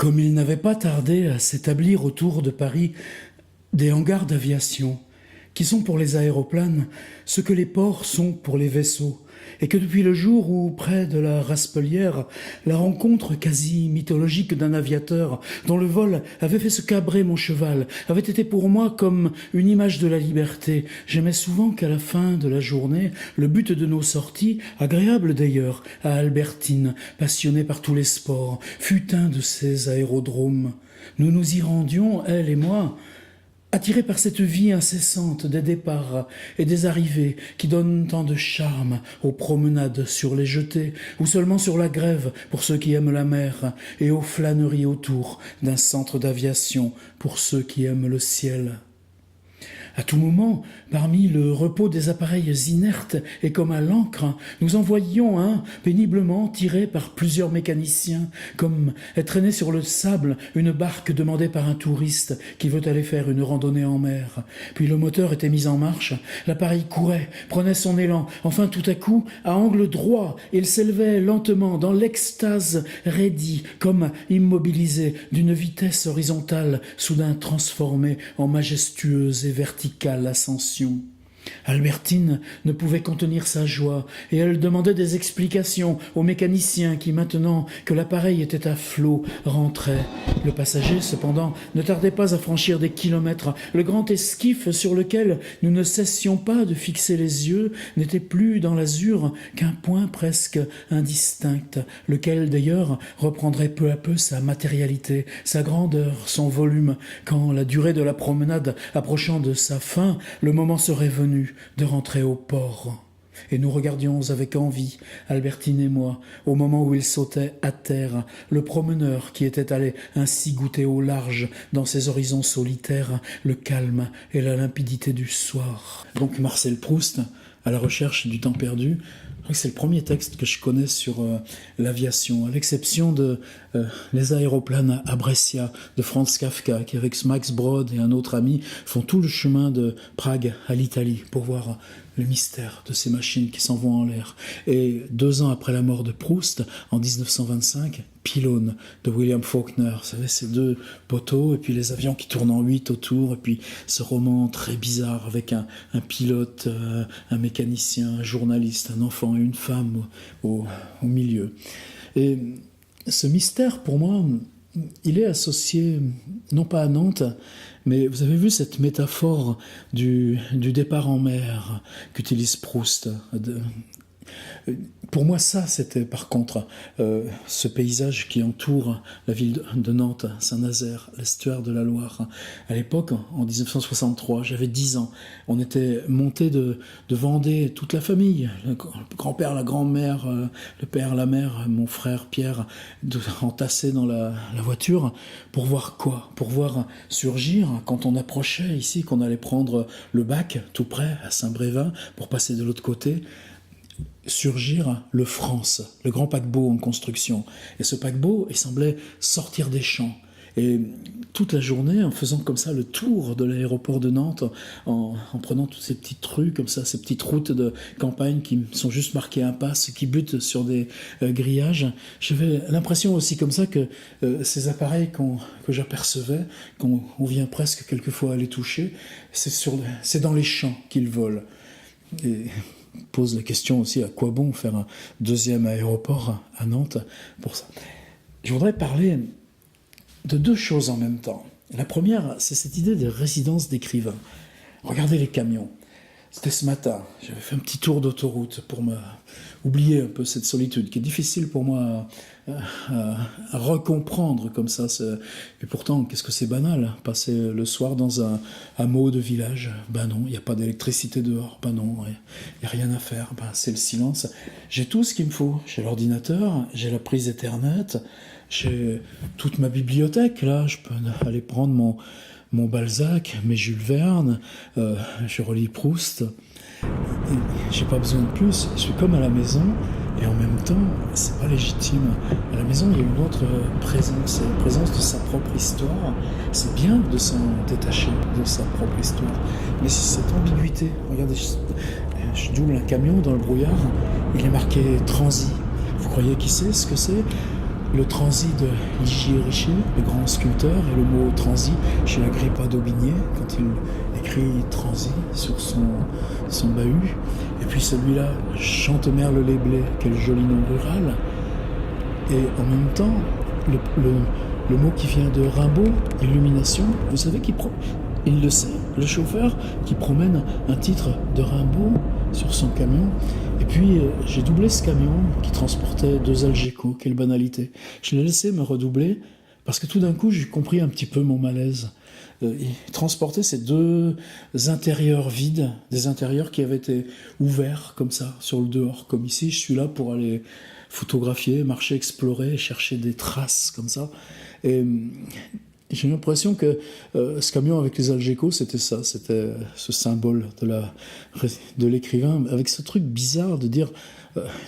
Comme il n'avait pas tardé à s'établir autour de Paris des hangars d'aviation, qui sont pour les aéroplanes ce que les ports sont pour les vaisseaux, et que depuis le jour où, près de la Raspelière, la rencontre quasi mythologique d'un aviateur dont le vol avait fait se cabrer mon cheval avait été pour moi comme une image de la liberté, j'aimais souvent qu'à la fin de la journée, le but de nos sorties, agréable d'ailleurs à Albertine, passionnée par tous les sports, fût un de ces aérodromes. Nous nous y rendions, elle et moi, attirés par cette vie incessante des départs et des arrivées qui donnent tant de charme aux promenades sur les jetées ou seulement sur la grève pour ceux qui aiment la mer et aux flâneries autour d'un centre d'aviation pour ceux qui aiment le ciel. À tout moment, parmi le repos des appareils inertes et comme à l'encre, nous en voyions un péniblement tiré par plusieurs mécaniciens, comme est traînée sur le sable une barque demandée par un touriste qui veut aller faire une randonnée en mer. Puis le moteur était mis en marche, l'appareil courait, prenait son élan, enfin tout à coup, à angle droit, il s'élevait lentement dans l'extase raidie, comme immobilisé d'une vitesse horizontale, soudain transformée en majestueuse et verticale ascension. Albertine ne pouvait contenir sa joie et elle demandait des explications au mécanicien qui, maintenant que l'appareil était à flot, rentrait. Le passager, cependant, ne tardait pas à franchir des kilomètres. Le grand esquif sur lequel nous ne cessions pas de fixer les yeux n'était plus dans l'azur qu'un point presque indistinct, lequel d'ailleurs reprendrait peu à peu sa matérialité, sa grandeur, son volume, quand la durée de la promenade approchant de sa fin, le moment serait venu de rentrer au port. Et nous regardions avec envie, Albertine et moi, au moment où il sautait à terre, le promeneur qui était allé ainsi goûter au large, dans ses horizons solitaires, le calme et la limpidité du soir. Donc Marcel Proust, à la recherche du temps perdu, c'est le premier texte que je connais sur l'aviation, à l'exception de Les aéroplanes à Brescia de Franz Kafka, qui avec Max Brod et un autre ami font tout le chemin de Prague à l'Italie pour voir le mystère de ces machines qui s'en vont en l'air. Et 2 ans après la mort de Proust, en 1925, Pylone de William Faulkner, vous savez, ces 2 poteaux, et puis les avions qui tournent en 8 autour, et puis ce roman très bizarre avec un pilote, un mécanicien, un journaliste, un enfant et une femme au milieu. Et ce mystère, pour moi, il est associé, non pas à Nantes, mais vous avez vu cette métaphore du départ en mer qu'utilise Proust. Pour moi, ça, c'était par contre ce paysage qui entoure la ville de Nantes, Saint-Nazaire, l'estuaire de la Loire. À l'époque, en 1963, j'avais 10 ans. On était monté de Vendée, toute la famille, le grand-père, la grand-mère, le père, la mère, mon frère Pierre, entassés dans la voiture. Pour voir quoi? Pour voir surgir, quand on approchait ici, qu'on allait prendre le bac, tout près, à Saint-Brévin, pour passer de l'autre côté, surgir le France, le grand paquebot en construction. Et ce paquebot, il semblait sortir des champs. Et toute la journée, en faisant comme ça le tour de l'aéroport de Nantes, en prenant toutes ces petites rues, comme ça, ces petites routes de campagne qui sont juste marquées impasse, qui butent sur des grillages, j'avais l'impression aussi comme ça que ces appareils que j'apercevais, qu'on vient presque quelquefois à les toucher, c'est dans les champs qu'ils volent. Et pose la question aussi, à quoi bon faire un 2e aéroport à Nantes pour ça. Je voudrais parler de 2 choses en même temps. La première, c'est cette idée de résidence d'écrivain. Regardez les camions. C'était ce matin, j'avais fait un petit tour d'autoroute pour oublier un peu cette solitude qui est difficile pour moi à recomprendre comme ça. Et pourtant, qu'est-ce que c'est banal, passer le soir dans un hameau de village. Ben non, il n'y a pas d'électricité dehors. Ben non, il n'y a rien à faire. Ben, c'est le silence. J'ai tout ce qu'il me faut. J'ai l'ordinateur, j'ai la prise Ethernet, j'ai toute ma bibliothèque. Là, je peux aller prendre mon Balzac, mes Jules Verne, je relis Proust. J'ai pas besoin de plus, je suis comme à la maison, et en même temps, c'est pas légitime. À la maison, il y a une autre présence, la présence de sa propre histoire. C'est bien de s'en détacher de sa propre histoire. Mais c'est cette ambiguïté, regardez, je double un camion dans le brouillard, il est marqué transi. Vous croyez qui c'est, ce que c'est ? le transi de Ligier Richer, le grand sculpteur, et le mot transi chez Agrippa d'Aubigné, quand il écrit transi sur son bahut. Et puis celui-là, Chantemerle les Blés, quel joli nom rural. Et en même temps, le mot qui vient de Rimbaud, illumination, vous savez il le sait, le chauffeur qui promène un titre de Rimbaud sur son camion. Et puis j'ai doublé ce camion qui transportait 2 Algeco, quelle banalité. Je l'ai laissé me redoubler parce que tout d'un coup j'ai compris un petit peu mon malaise. Il transportait ces 2 intérieurs vides, des intérieurs qui avaient été ouverts comme ça, sur le dehors, comme ici. Je suis là pour aller photographier, marcher, explorer, chercher des traces comme ça. Et j'ai l'impression que ce camion avec les Algeco, c'était ça, c'était ce symbole de l'écrivain, avec ce truc bizarre de dire,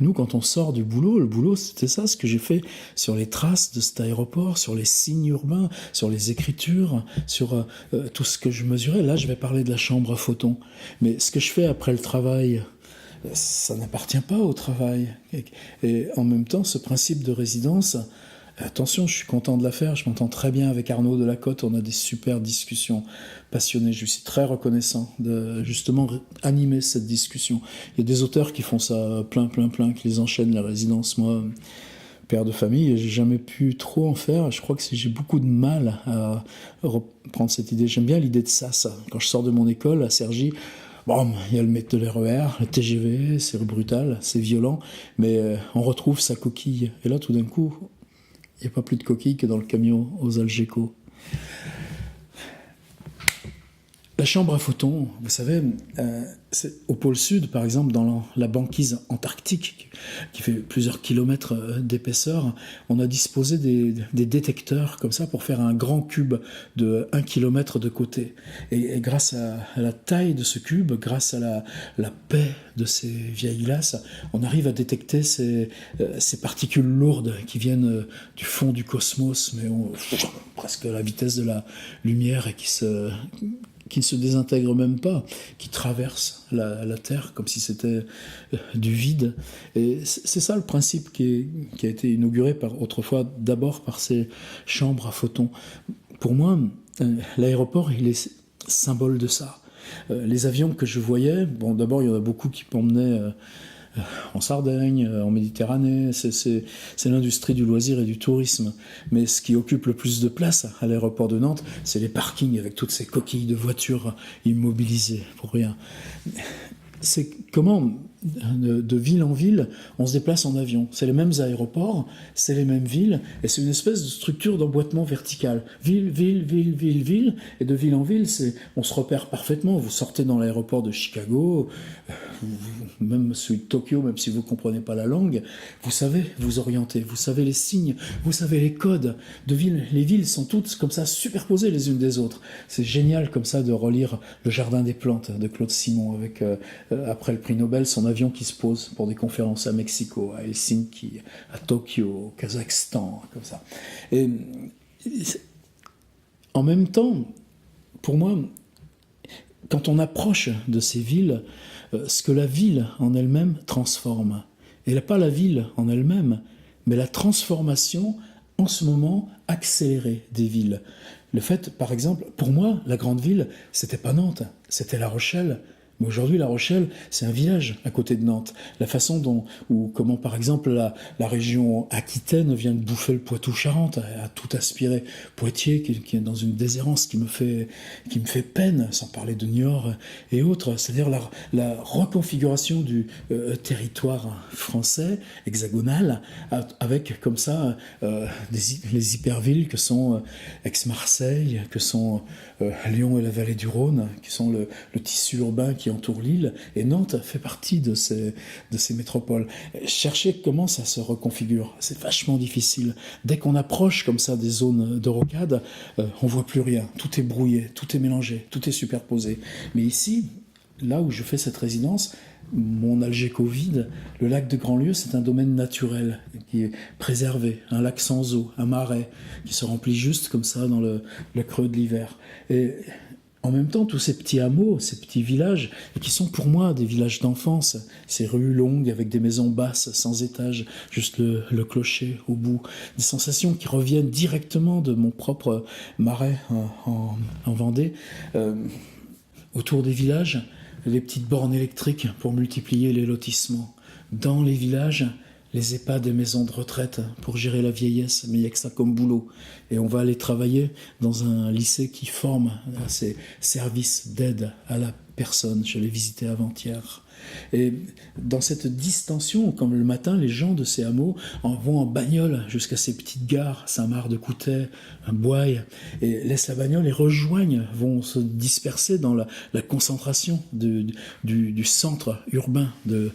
nous quand on sort du boulot, le boulot c'était ça, ce que j'ai fait sur les traces de cet aéroport, sur les signes urbains, sur les écritures, sur tout ce que je mesurais. Là je vais parler de la chambre à photons, mais ce que je fais après le travail, ça n'appartient pas au travail. Et en même temps, ce principe de résidence, attention, je suis content de la faire, je m'entends très bien avec Arnaud Delacote, on a des super discussions passionnées, je suis très reconnaissant de justement animer cette discussion. Il y a des auteurs qui font ça plein, qui les enchaînent la résidence. Moi, père de famille, j'ai jamais pu trop en faire, je crois que j'ai beaucoup de mal à reprendre cette idée. J'aime bien l'idée de ça. Quand je sors de mon école à Cergy, bon, il y a le métro de l'RER, le TGV, c'est brutal, c'est violent, mais on retrouve sa coquille. Et là, tout d'un coup, il n'y a pas plus de coquille que dans le camion aux Algeco. La chambre à photons, vous savez, au pôle sud, par exemple, dans la banquise antarctique, qui fait plusieurs kilomètres d'épaisseur, on a disposé des détecteurs comme ça pour faire un grand cube de 1 kilomètre de côté. Et grâce à la taille de ce cube, grâce à la paix de ces vieilles glaces, on arrive à détecter ces particules lourdes qui viennent du fond du cosmos, mais presque à la vitesse de la lumière et qui ne se désintègre même pas, qui traverse la Terre comme si c'était du vide. Et c'est ça le principe qui a été inauguré autrefois d'abord par ces chambres à photons. Pour moi, l'aéroport, il est symbole de ça. Les avions que je voyais, bon, d'abord il y en a beaucoup qui m'emmenaient en Sardaigne, en Méditerranée, c'est l'industrie du loisir et du tourisme. Mais ce qui occupe le plus de place à l'aéroport de Nantes, c'est les parkings avec toutes ces coquilles de voitures immobilisées pour rien. C'est comment, de ville en ville, on se déplace en avion. C'est les mêmes aéroports, c'est les mêmes villes, et c'est une espèce de structure d'emboîtement vertical. Ville, ville, ville, ville, ville, et de ville en ville, on se repère parfaitement. Vous sortez dans l'aéroport de Chicago, même celui de Tokyo, même si vous ne comprenez pas la langue, vous savez vous orienter, vous savez les signes, vous savez les codes de ville. Les villes sont toutes comme ça, superposées les unes des autres. C'est génial comme ça de relire Le Jardin des plantes de Claude Simon, avec, après le prix Nobel, son avion qui se pose pour des conférences à Mexico, à Helsinki, à Tokyo, au Kazakhstan, comme ça. Et en même temps, pour moi, quand on approche de ces villes, ce que la ville en elle-même transforme, et pas la ville en elle-même, mais la transformation en ce moment accélérée des villes. Le fait, par exemple, pour moi, la grande ville, c'était pas Nantes, c'était La Rochelle. Mais aujourd'hui, La Rochelle, c'est un village à côté de Nantes. La façon comment par exemple la région Aquitaine vient de bouffer le Poitou-Charentes, a tout aspiré. Poitiers, qui est dans une déshérence qui me fait peine, sans parler de Niort et autres. C'est-à-dire la reconfiguration du territoire français, hexagonal, avec comme ça les hypervilles que sont Aix-Marseille, que sont Lyon et la vallée du Rhône, qui sont le tissu urbain qui entoure l'île, et Nantes fait partie de ces métropoles. Chercher comment ça se reconfigure, c'est vachement difficile. Dès qu'on approche comme ça des zones de rocade, on voit plus rien, tout est brouillé, tout est mélangé, tout est superposé. Mais ici, là où je fais cette résidence, mon Algeco vide, le lac de Grandlieu, c'est un domaine naturel qui est préservé, un lac sans eau, un marais qui se remplit juste comme ça dans le creux de l'hiver. Et en même temps, tous ces petits hameaux, ces petits villages, et qui sont pour moi des villages d'enfance, ces rues longues avec des maisons basses, sans étage, juste le clocher au bout, des sensations qui reviennent directement de mon propre marais en Vendée. Autour des villages, les petites bornes électriques pour multiplier les lotissements. Dans les villages, les EHPAD et maisons de retraite pour gérer la vieillesse, mais il n'y a que ça comme boulot. Et on va aller travailler dans un lycée qui forme à ces services d'aide à la personne. Je l'ai visité avant-hier. Et dans cette distension, comme le matin, les gens de ces hameaux vont en bagnole jusqu'à ces petites gares, Saint-Marc-de-Coutais, Boye, et laissent la bagnole et rejoignent, vont se disperser dans la concentration du centre urbain de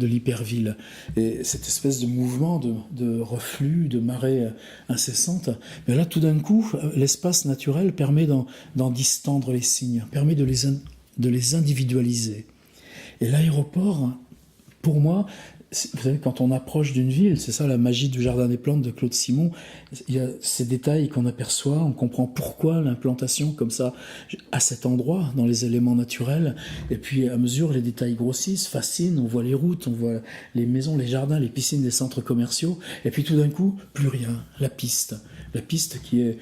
l'hyperville. Et cette espèce de mouvement de reflux, de marée incessante, mais là tout d'un coup, l'espace naturel permet d'en distendre les signes, permet de les individualiser. Et l'aéroport, pour moi, vous savez, quand on approche d'une ville, c'est ça la magie du Jardin des Plantes de Claude Simon, il y a ces détails qu'on aperçoit, on comprend pourquoi l'implantation comme ça, à cet endroit, dans les éléments naturels, et puis à mesure les détails grossissent, fascinent, on voit les routes, on voit les maisons, les jardins, les piscines des centres commerciaux, et puis tout d'un coup, plus rien, la piste qui est,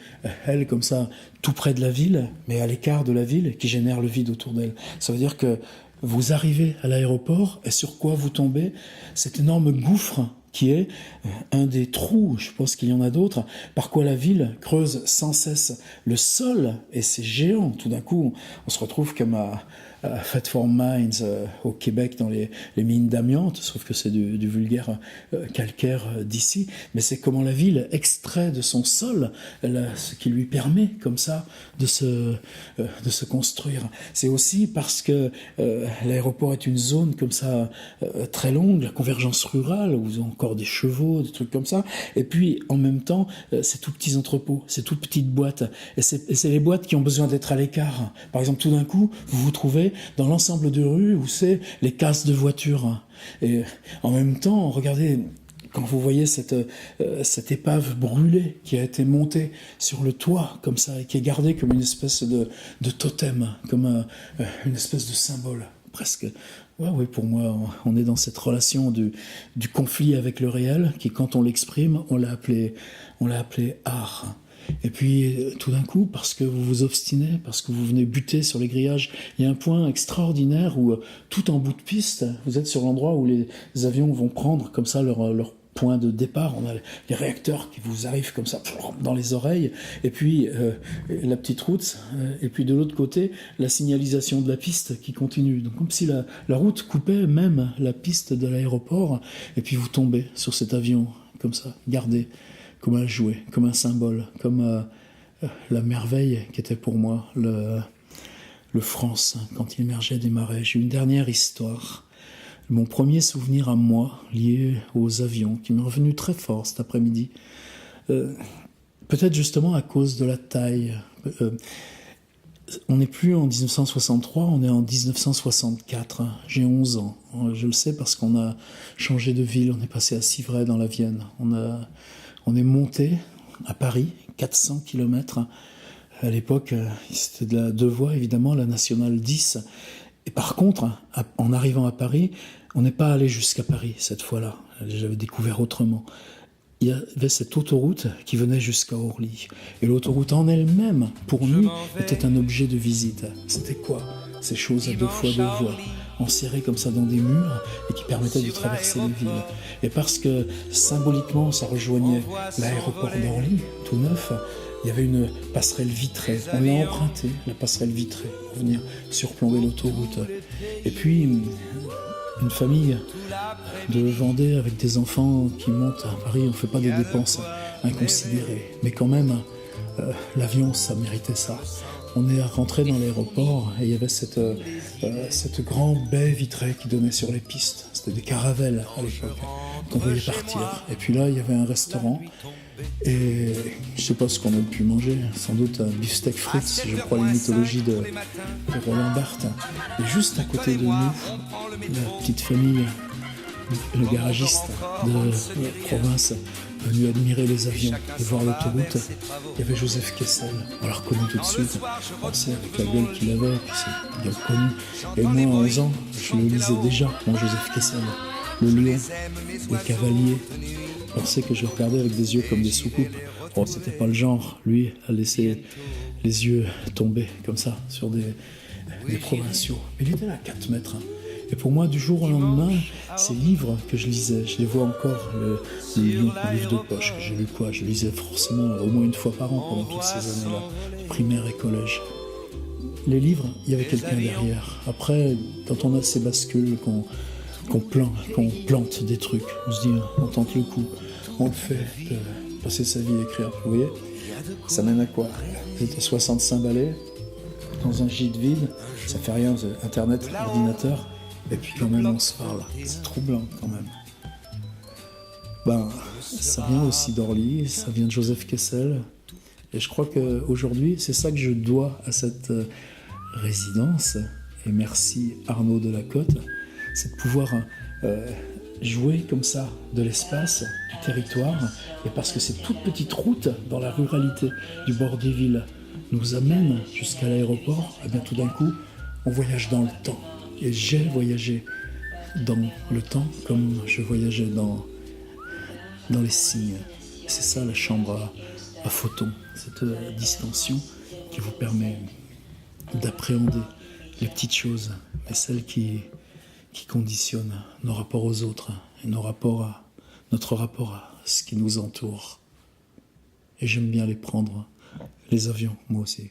elle, comme ça, tout près de la ville, mais à l'écart de la ville, qui génère le vide autour d'elle. Ça veut dire que vous arrivez à l'aéroport, et sur quoi vous tombez? Cet énorme gouffre qui est un des trous, je pense qu'il y en a d'autres, par quoi la ville creuse sans cesse le sol, et c'est géant. Tout d'un coup, on se retrouve comme à Thetford Mines au Québec, dans les mines d'amiante, sauf que c'est du vulgaire calcaire d'ici, mais c'est comment la ville extrait de son sol ce qui lui permet comme ça de se construire. C'est aussi parce que l'aéroport est une zone comme ça très longue, la convergence rurale, où ils ont encore des chevaux, des trucs comme ça, et puis en même temps ces tout petits entrepôts, ces toutes petites boîtes, et c'est les boîtes qui ont besoin d'être à l'écart. Par exemple, tout d'un coup, vous vous trouvez dans l'ensemble de rues où c'est les casses de voitures. Et en même temps, regardez, quand vous voyez cette épave brûlée qui a été montée sur le toit, comme ça, et qui est gardée comme une espèce de totem, comme une espèce de symbole, presque. Ouais, pour moi, on est dans cette relation du conflit avec le réel, qui, quand on l'exprime, on l'a appelé art. Et puis, tout d'un coup, parce que vous vous obstinez, parce que vous venez buter sur les grillages, il y a un point extraordinaire où, tout en bout de piste, vous êtes sur l'endroit où les avions vont prendre comme ça leur point de départ. On a les réacteurs qui vous arrivent comme ça dans les oreilles, et puis la petite route, et puis de l'autre côté, la signalisation de la piste qui continue. Donc comme si la route coupait même la piste de l'aéroport, et puis vous tombez sur cet avion, comme ça, gardé, comme un jouet, comme un symbole, comme la merveille qui était pour moi le France, quand il émergeait des marais. J'ai une dernière histoire. Mon premier souvenir à moi, lié aux avions, qui m'est revenu très fort cet après-midi. Peut-être justement à cause de la taille. On n'est plus en 1963, on est en 1964. J'ai 11 ans. Je le sais parce qu'on a changé de ville. On est passé à Civray dans la Vienne. On est monté à Paris, 400 km. À l'époque, c'était de la 2 voies, évidemment, la nationale 10. Et par contre, en arrivant à Paris, on n'est pas allé jusqu'à Paris cette fois-là. J'avais découvert autrement. Il y avait cette autoroute qui venait jusqu'à Orly. Et l'autoroute en elle-même, pour nous, était un objet de visite. C'était quoi? Ces choses à 2 fois 2 voies, enserrées comme ça dans des murs et qui permettaient de traverser les villes. Et parce que symboliquement, ça rejoignait l'aéroport d'Orly, tout neuf, il y avait une passerelle vitrée. On l'a empruntée, la passerelle vitrée, pour venir surplomber l'autoroute. Et puis, une famille de Vendée avec des enfants qui montent à Paris, on ne fait pas des dépenses inconsidérées. Mais quand même, l'avion, ça méritait ça. On est rentré dans l'aéroport et il y avait cette grande baie vitrée qui donnait sur les pistes. C'était des caravelles à l'époque qu'on voyait partir. Et puis là, il y avait un restaurant. Et je sais pas ce qu'on a pu manger, sans doute un beefsteak frites, je crois, la mythologie de Roland Barthes. Et juste à côté de nous, la petite famille, le garagiste de province, venu admirer les avions et voir l'autoroute. Il y avait Joseph Kessel, on l'a reconnu tout de suite. On sait avec la gueule qu'il avait, puis c'est bien connu. Et moi, à 11 ans, je le lisais déjà, mon Joseph Kessel. Le lion, le cavalier. On sait que je le regardais avec des yeux comme des soucoupes. Bon, c'était pas le genre, lui, à laisser les yeux tomber comme ça sur des provinciaux. Mais il était là à 4 mètres. Hein. Et pour moi, du jour au lendemain, ces livres que je lisais, je les vois encore, le livre de poche que j'ai lu quoi. Je lisais forcément au moins une fois par an pendant toutes ces années-là, primaire et collège. Les livres, il y avait quelqu'un derrière. Après, quand on a ces bascules, qu'on plante des trucs, on se dit, on tente le coup, on le fait, de passer sa vie à écrire. Vous voyez, ça mène à quoi? J'étais 65 balais, dans un gîte vide, ça fait rien, internet, ordinateur, et puis quand même on se parle. C'est troublant quand même. Ben, ça vient aussi d'Orly, ça vient de Joseph Kessel, et je crois qu'aujourd'hui, c'est ça que je dois à cette résidence, et merci Arnaud Delacote, c'est de pouvoir jouer comme ça de l'espace, du territoire, et parce que ces toutes petites routes dans la ruralité du bord des villes nous amènent jusqu'à l'aéroport, et bien tout d'un coup, on voyage dans le temps. Et j'ai voyagé dans le temps comme je voyageais dans les signes. C'est ça la chambre à photons, cette distension qui vous permet d'appréhender les petites choses, mais celles qui conditionnent nos rapports aux autres et notre rapport à ce qui nous entoure. Et j'aime bien les prendre, les avions, moi aussi.